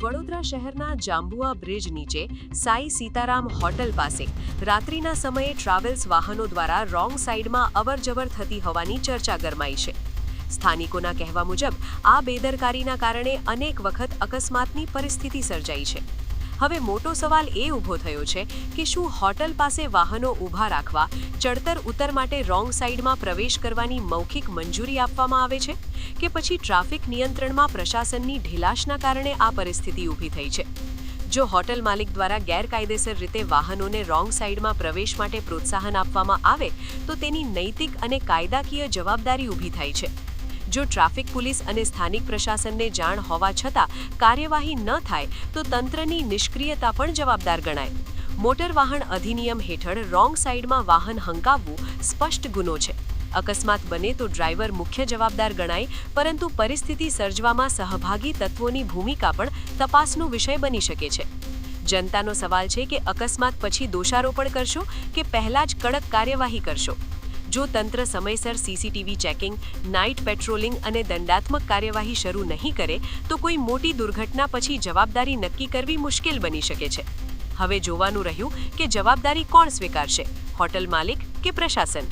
વડોદરા શહેરના જાંબુઆ બ્રિજ નીચે સાઈ સીતારામ હોટલ પાસે રાત્રિના સમયે ટ્રાવેલ્સ વાહનો દ્વારા રોંગ સાઈડમાં અવરજવર થતી હોવાની ચર્ચા ગરમાઈ છે। સ્થાનિકોના કહેવા મુજબ આ બેદરકારીના કારણે અનેક વખત અકસ્માતની પરિસ્થિતિ સર્જાઈ છે। હવે મોટો સવાલ એ ઊભો થયો છે કે શું હોટલ પાસે વાહનો ઊભા રાખવા, ચડતર ઉતર માટે રોંગ સાઈડમાં પ્રવેશ કરવાની મૌખિક મંજૂરી આપવામાં આવે છે કે પછી ટ્રાફિક નિયંત્રણમાં પ્રશાસનની ઢીલાશના કારણે આ પરિસ્થિતિ ઊભી થઈ છે। જો હોટલ માલિક દ્વારા ગેરકાયદેસર રીતે વાહનોને રોંગ સાઈડમાં પ્રવેશ માટે પ્રોત્સાહન આપવામાં આવે તો તેની નૈતિક અને કાયદાકીય જવાબદારી ઊભી થાય છે। જો ટ્રાફિક પોલીસ અને સ્થાનિક પ્રશાસનને જાણ હોવા છતાં કાર્યવાહી ન થાય તો તંત્રની નિષ્ક્રિયતા પણ જવાબદાર ગણાય। મોટર વાહન અધિનિયમ હેઠળ રોંગ સાઈડમાં વાહન હંકાવવું સ્પષ્ટ ગુનો છે। અકસ્માત બને તો ડ્રાઈવર મુખ્ય જવાબદાર ગણાય, પરંતુ પરિસ્થિતિ સર્જવામાં સહભાગી તત્વોની ભૂમિકા પણ તપાસનો વિષય બની શકે છે। જનતાનો સવાલ છે કે અકસ્માત પછી દોષારોપણ કરશો કે પહેલા જ કડક કાર્યવાહી કરશો? જો તંત્ર સમયસર સીસીટીવી ચેકિંગ, નાઇટ પેટ્રોલિંગ અને દંડાત્મક કાર્યવાહી શરૂ નહીં કરે તો કોઈ મોટી દુર્ઘટના પછી જવાબદારી નક્કી કરવી મુશ્કેલ બની શકે છે। હવે જોવાનું રહ્યું કે જવાબદારી કોણ સ્વીકારશે, હોટલ માલિક કે પ્રશાસન?